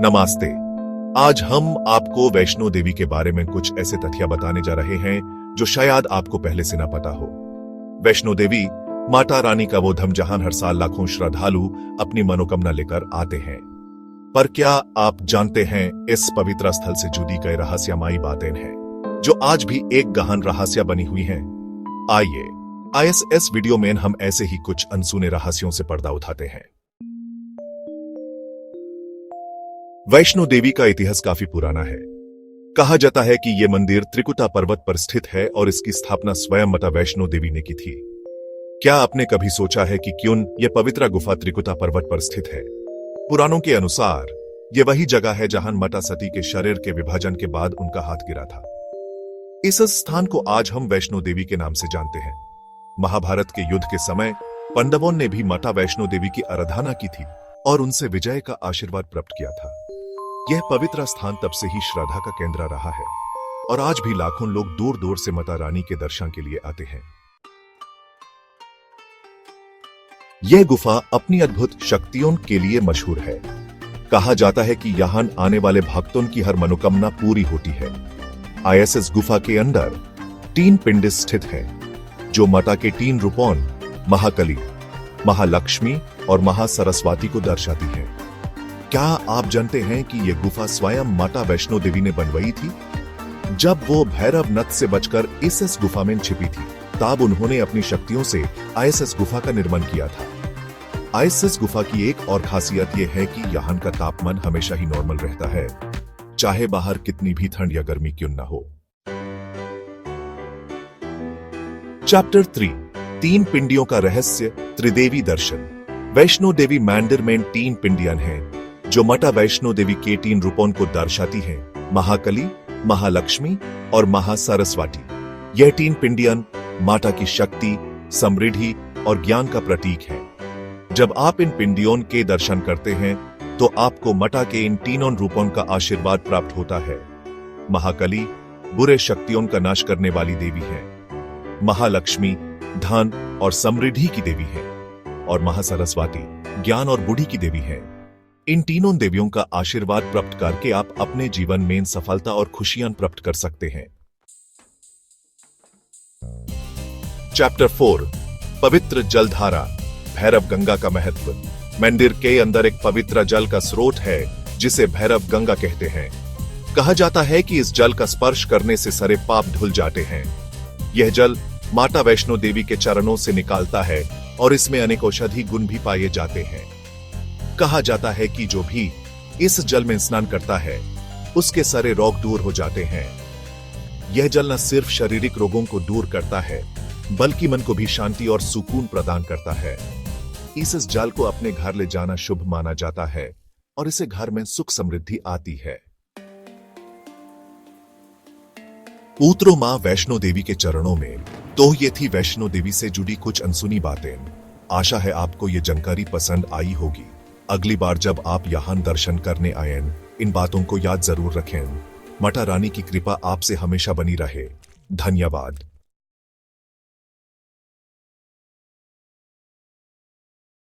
नमस्ते। आज हम आपको वैष्णो देवी के बारे में कुछ ऐसे तथ्य बताने जा रहे हैं जो शायद आपको पहले से ना पता हो। वैष्णो देवी माता रानी का वो धाम जहां हर साल लाखों श्रद्धालु अपनी मनोकामना लेकर आते हैं। पर क्या आप जानते हैं इस पवित्र स्थल से जुड़ी कई रहस्यमयी बातें हैं जो आज भी एक गहन रहस्य बनी हुई हैं? आइए इस वीडियो में हम ऐसे ही कुछ अनसुने रहस्यों से पर्दा उठाते हैं। वैष्णो देवी का इतिहास काफी पुराना है। कहा जाता है कि यह मंदिर त्रिकुटा पर्वत पर स्थित है और इसकी स्थापना स्वयं माता वैष्णो देवी ने की थी। क्या आपने कभी सोचा है कि क्यों यह पवित्र गुफा त्रिकुटा पर्वत पर स्थित है? पुराणों के अनुसार यह वही जगह है जहां माता सती के शरीर के विभाजन के बाद उनका हाथ गिरा था। इस स्थान को आज हम वैष्णो देवी के नाम से जानते हैं। महाभारत के युद्ध के समय पांडवों ने भी माता वैष्णो देवी की आराधना की थी और उनसे विजय का आशीर्वाद प्राप्त किया था। यह पवित्र स्थान तब से ही श्रद्धा का केंद्र रहा है और आज भी लाखों लोग दूर दूर से माता रानी के दर्शन के लिए आते हैं। यह गुफा अपनी अद्भुत शक्तियों के लिए मशहूर है। कहा जाता है कि यहां आने वाले भक्तों की हर मनोकामना पूरी होती है। इस गुफा के अंदर 3 पिंड स्थित हैं जो माता के 3 रूपों महाकाली, महालक्ष्मी और महासरस्वती को दर्शाती है। क्या आप जानते हैं कि यह गुफा स्वयं माता वैष्णो देवी ने बनवाई थी? जब वो भैरव नद से बचकर इस गुफा में छिपी थी तब उन्होंने अपनी शक्तियों से इस गुफा का निर्माण किया था। इस गुफा की एक और खासियत यह है कि यहाँ का तापमान हमेशा ही नॉर्मल रहता है, चाहे बाहर कितनी भी ठंड या गर्मी क्यों न हो। चैप्टर 3 3 पिंडियों का रहस्य, त्रिदेवी दर्शन। वैष्णो देवी मंदिर में 3 पिंडियां हैं जो माता वैष्णो देवी के 3 रूपों को दर्शाती हैं, महाकाली, महालक्ष्मी और महासरस्वती। यह 3 पिंडियां माता की शक्ति, समृद्धि और ज्ञान का प्रतीक हैं। जब आप इन पिंडियों के दर्शन करते हैं तो आपको माता के इन 3 रूपों का आशीर्वाद प्राप्त होता है। महाकाली बुरे शक्तियों का नाश करने वाली देवी है, महालक्ष्मी धन और समृद्धि की देवी है और महासरस्वती ज्ञान और बुद्धि की देवी है। इन 3 देवियों का आशीर्वाद प्राप्त करके आप अपने जीवन में सफलता और खुशियां प्राप्त कर सकते हैं। चैप्टर 4 पवित्र जलधारा, भैरव गंगा का महत्व। मंदिर के अंदर एक पवित्र जल का स्रोत है जिसे भैरव गंगा कहते हैं। कहा जाता है कि इस जल का स्पर्श करने से सारे पाप धुल जाते हैं। यह जल माता वैष्णो देवी के चरणों से निकालता है और इसमें अनेक औषधि गुण भी पाए जाते हैं। कहा जाता है कि जो भी इस जल में स्नान करता है उसके सारे रोग दूर हो जाते हैं। यह जल न सिर्फ शारीरिक रोगों को दूर करता है बल्कि मन को भी शांति और सुकून प्रदान करता है। इस जल को अपने घर ले जाना शुभ माना जाता है और इसे घर में सुख समृद्धि आती है। उतरो मां वैष्णो देवी के चरणों में। तो ये थी वैष्णो देवी से जुड़ी कुछ अनसुनी बातें। आशा है आपको ये जानकारी पसंद आई होगी। अगली बार जब आप यहां दर्शन करने आएं, इन बातों को याद जरूर रखें। माता रानी की कृपा आपसे हमेशा बनी रहे। धन्यवाद।